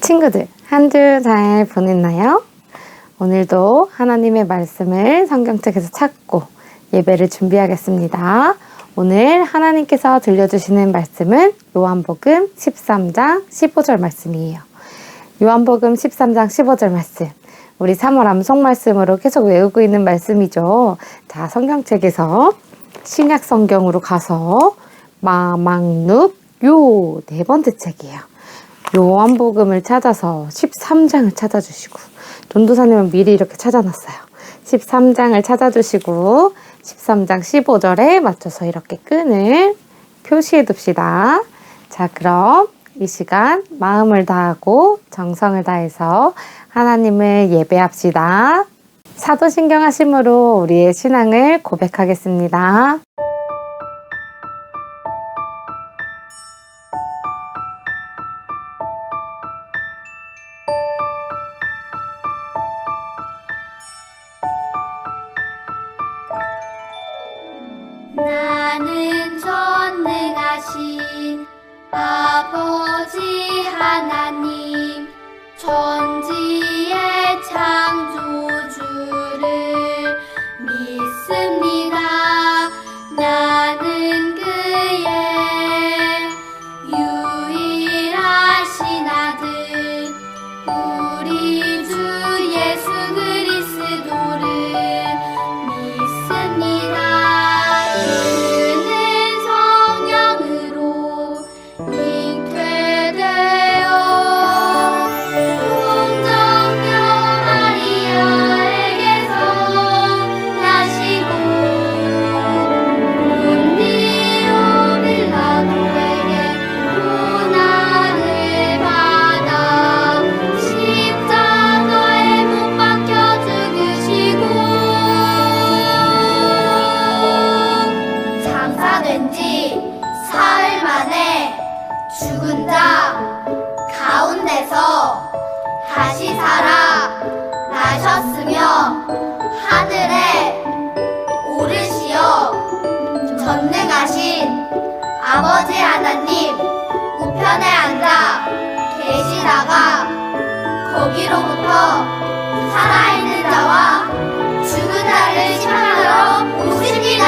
친구들, 한 주 잘 보냈나요? 오늘도 하나님의 말씀을 성경책에서 찾고 예배를 준비하겠습니다. 오늘 하나님께서 들려주시는 말씀은 요한복음 13장 15절 말씀이에요. 요한복음 13장 15절 말씀. 우리 3월 암송 말씀으로 계속 외우고 있는 말씀이죠. 자, 성경책에서 신약 성경으로 가서 마망룩 요 네 번째 책이에요. 요한복음을 찾아서 13장을 찾아주시고, 전도사님은 미리 이렇게 찾아놨어요. 13장을 찾아주시고 13장 15절에 맞춰서 이렇게 끈을 표시해 둡시다. 자, 그럼 이 시간 마음을 다하고 정성을 다해서 하나님을 예배합시다. 사도신경 하심으로 우리의 신앙을 고백하겠습니다. 나는 전능하신 아버지 하나님 천지의 창조주를 믿습니다. 나는 그의 유일하신 아들 우리 주 예수 그리스도를 믿습니다. 죽은 자 가운데서 다시 살아 나셨으며 하늘에 오르시어 전능하신 아버지 하나님 우편에 앉아 계시다가 거기로부터 살아있는 자와 죽은 자를 심판하러 오십니다.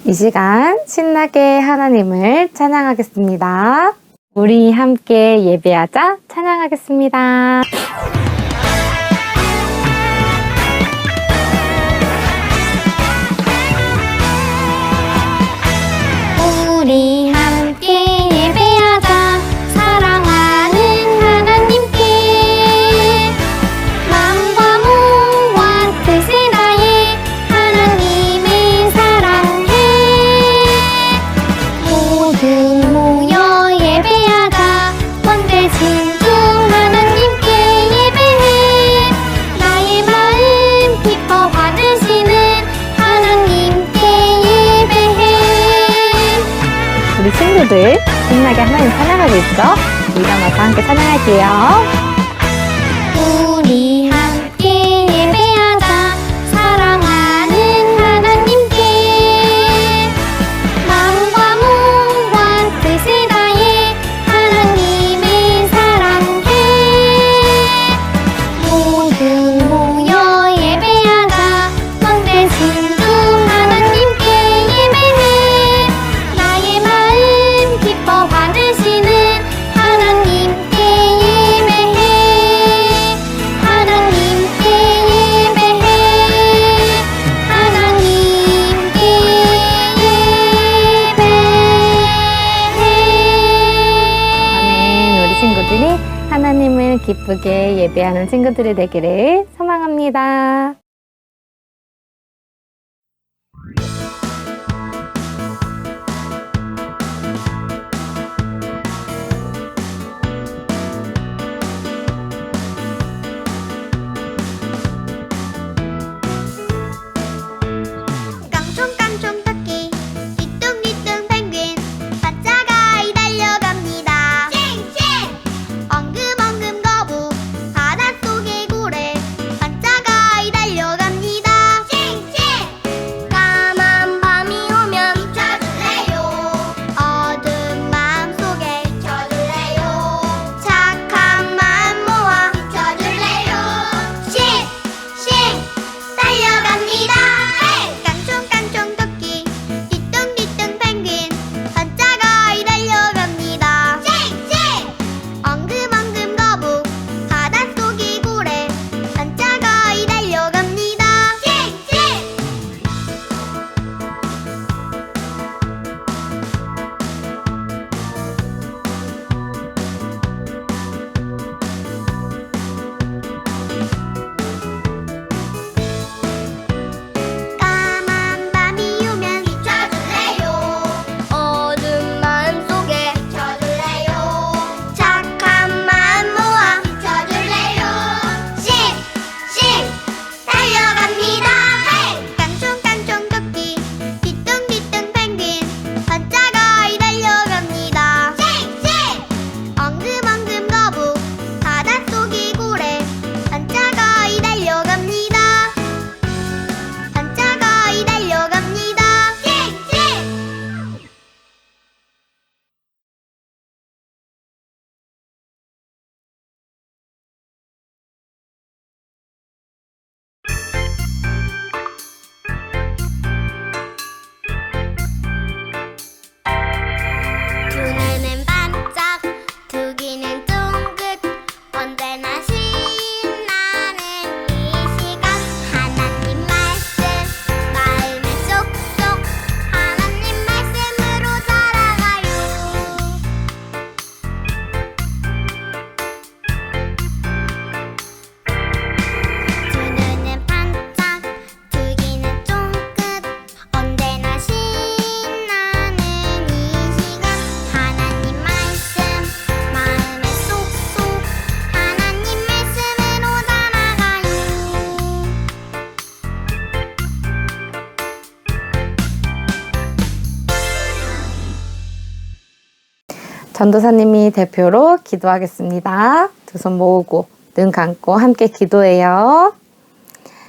이 시간 신나게 하나님을 찬양하겠습니다. 우리 함께 예배하자 찬양하겠습니다. 우리 함께 예배하자 사랑하는 하나님께 마음과 몸과 뜻을 다해 하나님을 사랑해 모두 모여 예배하자 원대신 주 하나님께 예배해 나의 마음 기뻐 받으시는 하나님께 예배해. 우리 친구들 신나게 하나님 찬양하고 있죠? 일어나서 함께 찬양할게요. 우리 함께 예배하자 사랑하는 하나님께 마음과 몸과 뜻을 다해 하나님을 사랑해 모두 모여 예배하자 왕대신 주 하나님께 예배해 나의 마음 기뻐 받으시는 하나님께 예배해. 기쁘게 예배하는 친구들이 되기를 소망합니다. 깡총깡총 토끼 뒤뚱뒤뚱 펭귄 바짝아이 달려갑니다. 싱싱 엉금엉금 거북 바닷속의 고래 바짝아이 달려갑니다. 싱싱 까만 밤이 오면 비춰줄래요. 어두운 마음속에 비춰줄래요. 착한 마음 모아 비춰줄래요. 싱싱 달려갑니다. 깡총깡총 토끼 뒤뚱뒤뚱 펭귄 반짝아이 달려갑니다. 싱싱 엉금엉금 거북 바닷속의 고래 반짝아이 달려갑니다. 싱싱 까만 밤이 오면 비춰줄래요. 어두운 마음속에 비춰줄래요. 착한 마음 모아 비춰줄래요. 싱싱 달려갑니다. 깡총깡총 토끼 뒤뚱뒤뚱 펭귄 반짝아이 달려갑니다. 싱싱 엉금엉금 거북 바닷속의 고래 반짝아이 달려갑니다. 반짝아이 달려갑니다. 싱싱 두 눈은 반짝 두 귀는 쫑긋 언제나 신나는 이 시간 하나님 말씀 마음에 쏙쏙 하나님 말씀으로 살아가요. 두 눈은 반짝 두 귀는 쫑긋 언제나 신나는 이 시간 하나님 말씀 마음에 쏙쏙 하나님 말씀으로 살아가요. 전도사님이 대표로 기도하겠습니다. 두 손 모으고 눈 감고 함께 기도해요.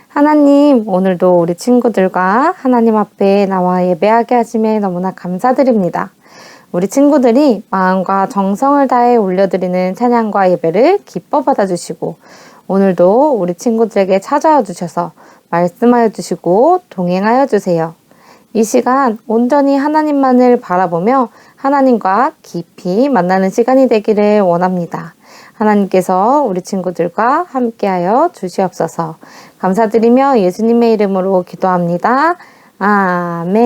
하나님, 오늘도 우리 친구들과 하나님 앞에 나와 예배하게 하심에 너무나 감사드립니다. 우리 친구들이 마음과 정성을 다해 올려드리는 찬양과 예배를 기뻐 받아주시고 오늘도 우리 친구들에게 찾아와 주셔서 말씀하여 주시고 동행하여 주세요. 이 시간 온전히 하나님만을 바라보며 하나님과 깊이 만나는 시간이 되기를 원합니다. 하나님께서 우리 친구들과 함께하여 주시옵소서. 감사드리며 예수님의 이름으로 기도합니다. 아멘.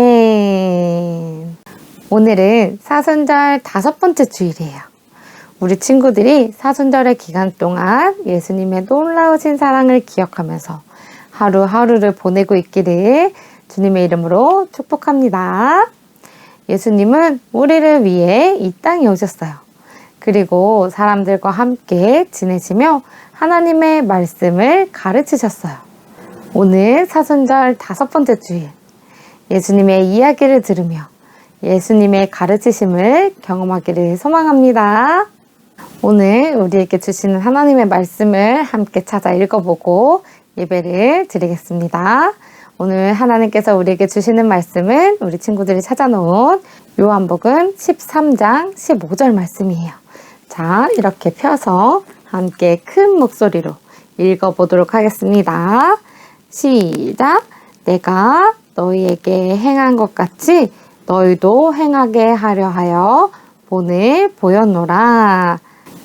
오늘은 사순절 5번째 주일이에요. 우리 친구들이 사순절의 기간 동안 예수님의 놀라우신 사랑을 기억하면서 하루하루를 보내고 있기를 주님의 이름으로 축복합니다. 예수님은 우리를 위해 이 땅에 오셨어요. 그리고 사람들과 함께 지내시며 하나님의 말씀을 가르치셨어요. 오늘 사순절 5번째 주일, 예수님의 이야기를 들으며 예수님의 가르치심을 경험하기를 소망합니다. 오늘 우리에게 주시는 하나님의 말씀을 함께 찾아 읽어보고 예배를 드리겠습니다. 오늘 하나님께서 우리에게 주시는 말씀은 우리 친구들이 찾아놓은 요한복음 13장 15절 말씀이에요. 자, 이렇게 펴서 함께 큰 목소리로 읽어보도록 하겠습니다. 시작! 내가 너희에게 행한 것 같이 너희도 행하게 하려 하여 본을 보였노라.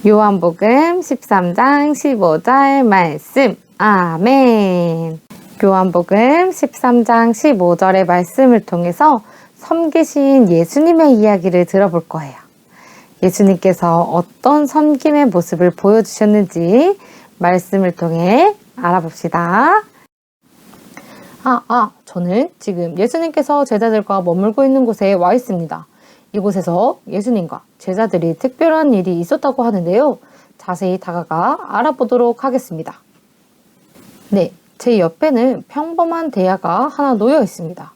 요한복음 13장 15절 말씀. 아멘. 요한복음 13장 15절의 말씀을 통해서 섬기신 예수님의 이야기를 들어볼 거예요. 예수님께서 어떤 섬김의 모습을 보여주셨는지 말씀을 통해 알아봅시다. 저는 지금 예수님께서 제자들과 머물고 있는 곳에 와 있습니다. 이곳에서 예수님과 제자들이 특별한 일이 있었다고 하는데요. 자세히 다가가 알아보도록 하겠습니다. 네, 제 옆에는 평범한 대야가 하나 놓여 있습니다.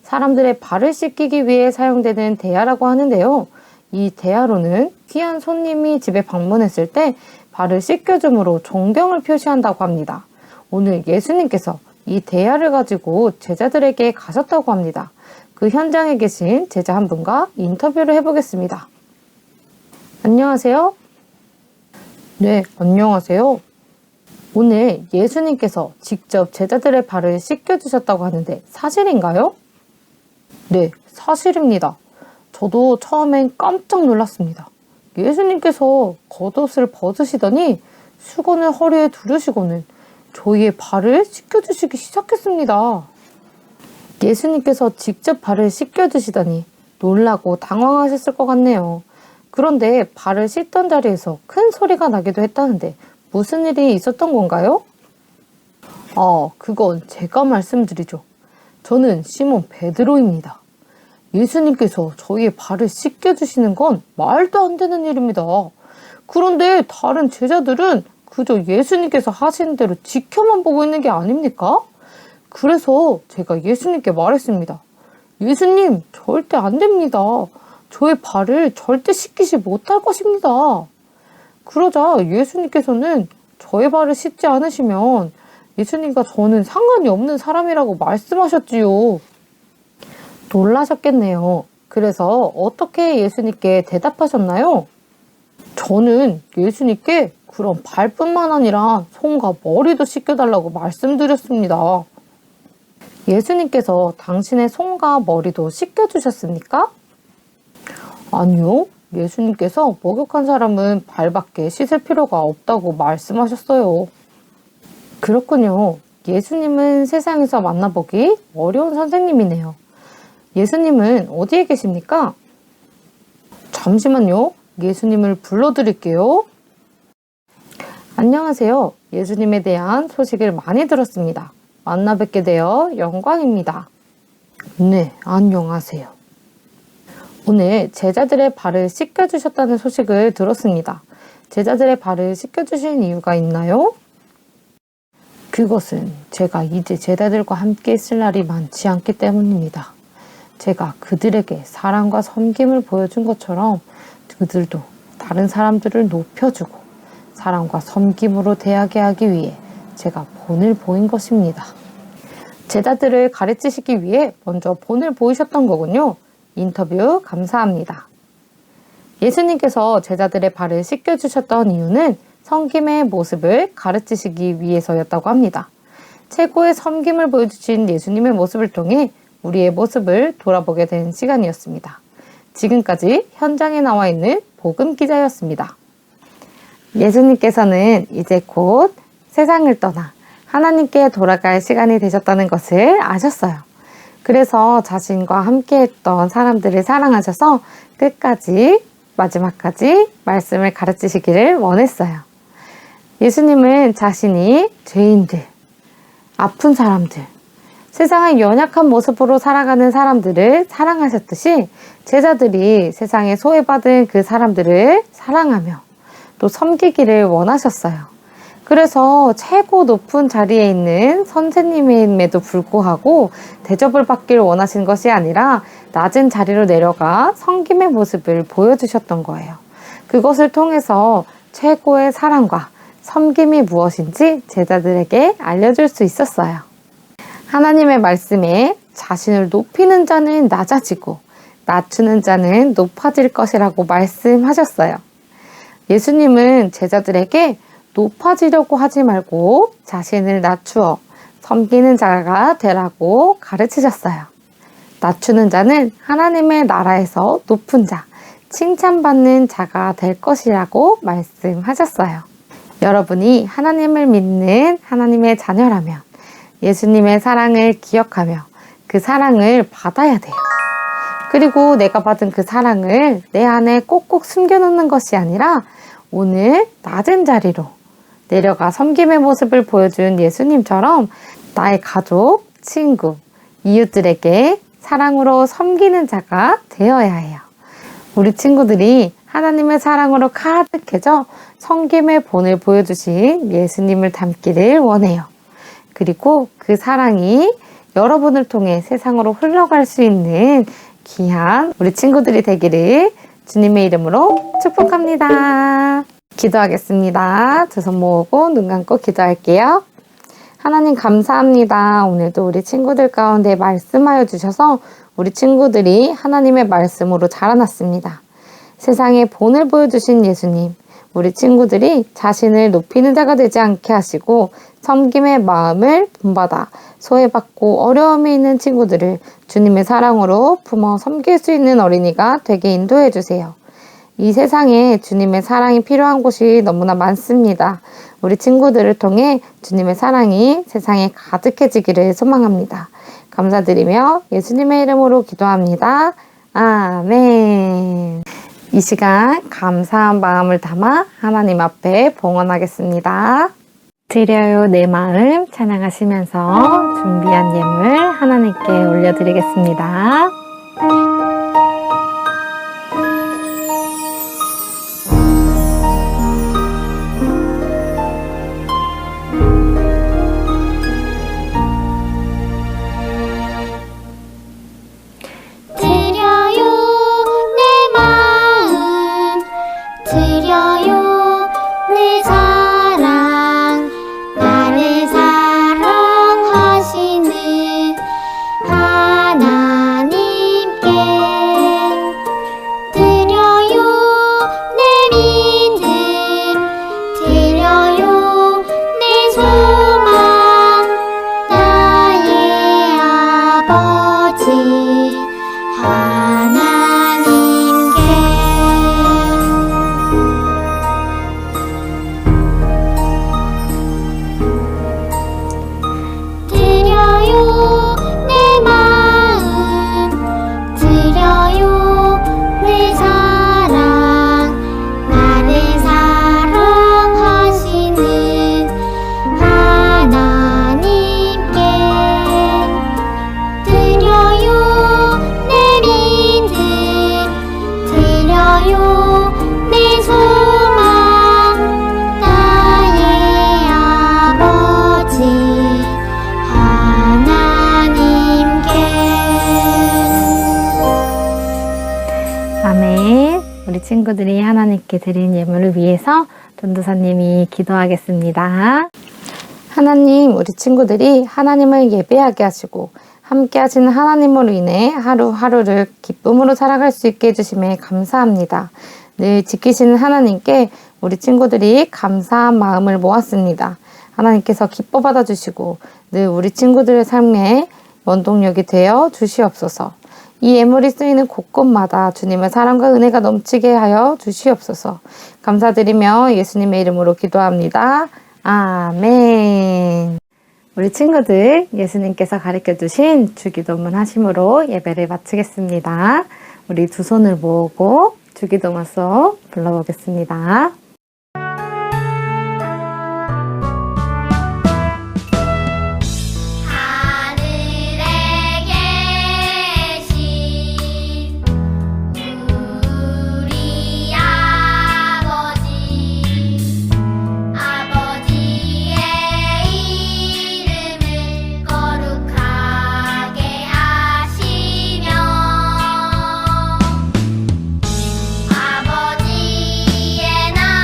사람들의 발을 씻기기 위해 사용되는 대야라고 하는데요. 이 대야로는 귀한 손님이 집에 방문했을 때 발을 씻겨줌으로 존경을 표시한다고 합니다. 오늘 예수님께서 이 대야를 가지고 제자들에게 가셨다고 합니다. 그 현장에 계신 제자 한 분과 인터뷰를 해보겠습니다. 안녕하세요. 네, 안녕하세요. 오늘 예수님께서 직접 제자들의 발을 씻겨주셨다고 하는데 사실인가요? 네, 사실입니다. 저도 처음엔 깜짝 놀랐습니다. 예수님께서 겉옷을 벗으시더니 수건을 허리에 두르시고는 저희의 발을 씻겨주시기 시작했습니다. 예수님께서 직접 발을 씻겨주시다니 놀라고 당황하셨을 것 같네요. 그런데 발을 씻던 자리에서 큰 소리가 나기도 했다는데 무슨 일이 있었던 건가요? 그건 제가 말씀드리죠. 저는 시몬 베드로입니다. 예수님께서 저희의 발을 씻겨주시는 건 말도 안 되는 일입니다. 그런데 다른 제자들은 그저 예수님께서 하시는 대로 지켜만 보고 있는 게 아닙니까? 그래서 제가 예수님께 말했습니다. 예수님, 절대 안 됩니다. 저의 발을 절대 씻기지 못할 것입니다. 그러자 예수님께서는 저의 발을 씻지 않으시면 예수님과 저는 상관이 없는 사람이라고 말씀하셨지요. 놀라셨겠네요. 그래서 어떻게 예수님께 대답하셨나요? 저는 예수님께 그런 발뿐만 아니라 손과 머리도 씻겨달라고 말씀드렸습니다. 예수님께서 당신의 손과 머리도 씻겨주셨습니까? 아니요. 예수님께서 목욕한 사람은 발밖에 씻을 필요가 없다고 말씀하셨어요. 그렇군요. 예수님은 세상에서 만나보기 어려운 선생님이네요. 예수님은 어디에 계십니까? 잠시만요. 예수님을 불러드릴게요. 안녕하세요. 예수님에 대한 소식을 많이 들었습니다. 만나 뵙게 되어 영광입니다. 네, 안녕하세요. 오늘 제자들의 발을 씻겨주셨다는 소식을 들었습니다. 제자들의 발을 씻겨주신 이유가 있나요? 그것은 제가 이제 제자들과 함께 있을 날이 많지 않기 때문입니다. 제가 그들에게 사랑과 섬김을 보여준 것처럼 그들도 다른 사람들을 높여주고 사랑과 섬김으로 대하게 하기 위해 제가 본을 보인 것입니다. 제자들을 가르치시기 위해 먼저 본을 보이셨던 거군요. 인터뷰 감사합니다. 예수님께서 제자들의 발을 씻겨주셨던 이유는 섬김의 모습을 가르치시기 위해서였다고 합니다. 최고의 섬김을 보여주신 예수님의 모습을 통해 우리의 모습을 돌아보게 된 시간이었습니다. 지금까지 현장에 나와 있는 복음 기자였습니다. 예수님께서는 이제 곧 세상을 떠나 하나님께 돌아갈 시간이 되셨다는 것을 아셨어요. 그래서 자신과 함께 했던 사람들을 사랑하셔서 끝까지 마지막까지 말씀을 가르치시기를 원했어요. 예수님은 자신이 죄인들, 아픈 사람들, 세상의 연약한 모습으로 살아가는 사람들을 사랑하셨듯이 제자들이 세상에 소외받은 그 사람들을 사랑하며 또 섬기기를 원하셨어요. 그래서 최고 높은 자리에 있는 선생님임에도 불구하고 대접을 받기를 원하신 것이 아니라 낮은 자리로 내려가 섬김의 모습을 보여주셨던 거예요. 그것을 통해서 최고의 사랑과 섬김이 무엇인지 제자들에게 알려줄 수 있었어요. 하나님의 말씀에 자신을 높이는 자는 낮아지고 낮추는 자는 높아질 것이라고 말씀하셨어요. 예수님은 제자들에게 높아지려고 하지 말고 자신을 낮추어 섬기는 자가 되라고 가르치셨어요. 낮추는 자는 하나님의 나라에서 높은 자, 칭찬받는 자가 될 것이라고 말씀하셨어요. 여러분이 하나님을 믿는 하나님의 자녀라면 예수님의 사랑을 기억하며 그 사랑을 받아야 돼요. 그리고 내가 받은 그 사랑을 내 안에 꼭꼭 숨겨놓는 것이 아니라 오늘 낮은 자리로 내려가 섬김의 모습을 보여준 예수님처럼 나의 가족, 친구, 이웃들에게 사랑으로 섬기는 자가 되어야 해요. 우리 친구들이 하나님의 사랑으로 가득해져 섬김의 본을 보여주신 예수님을 닮기를 원해요. 그리고 그 사랑이 여러분을 통해 세상으로 흘러갈 수 있는 귀한 우리 친구들이 되기를 주님의 이름으로 축복합니다. 기도하겠습니다. 두 손 모으고 눈 감고 기도할게요. 하나님 감사합니다. 오늘도 우리 친구들 가운데 말씀하여 주셔서 우리 친구들이 하나님의 말씀으로 자라났습니다. 세상에 본을 보여주신 예수님, 우리 친구들이 자신을 높이는 자가 되지 않게 하시고 섬김의 마음을 본받아 소외받고 어려움이 있는 친구들을 주님의 사랑으로 품어 섬길 수 있는 어린이가 되게 인도해 주세요. 이 세상에 주님의 사랑이 필요한 곳이 너무나 많습니다. 우리 친구들을 통해 주님의 사랑이 세상에 가득해지기를 소망합니다. 감사드리며 예수님의 이름으로 기도합니다. 아멘. 이 시간 감사한 마음을 담아 하나님 앞에 봉헌하겠습니다. 드려요 내 마음 찬양하시면서 준비한 예물 하나님께 올려드리겠습니다. 친구들이 하나님께 드린 예물을 위해서 전도사님이 기도하겠습니다. 하나님, 우리 친구들이 하나님을 예배하게 하시고 함께 하시는 하나님으로 인해 하루하루를 기쁨으로 살아갈 수 있게 해주심에 감사합니다. 늘 지키시는 하나님께 우리 친구들이 감사한 마음을 모았습니다. 하나님께서 기뻐 받아주시고 늘 우리 친구들의 삶에 원동력이 되어 주시옵소서. 이 예물이 쓰이는 곳곳마다 주님의 사랑과 은혜가 넘치게 하여 주시옵소서. 감사드리며 예수님의 이름으로 기도합니다. 아멘. 우리 친구들, 예수님께서 가르쳐주신 주기도문 하심으로 예배를 마치겠습니다. 우리 두 손을 모으고 주기도문서 불러보겠습니다. 아버지의 나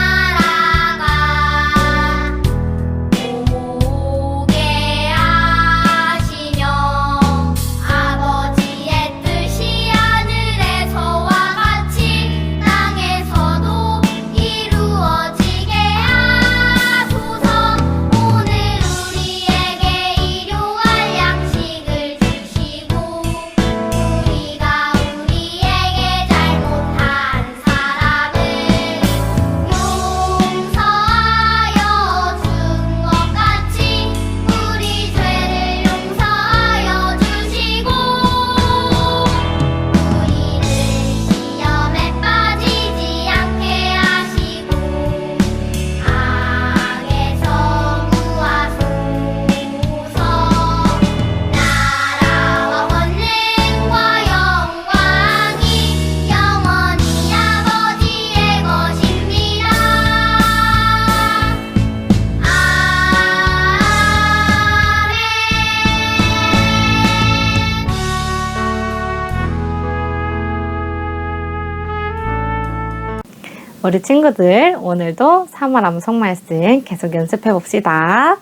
우리 친구들 오늘도 3월 암송 말씀 계속 연습해 봅시다.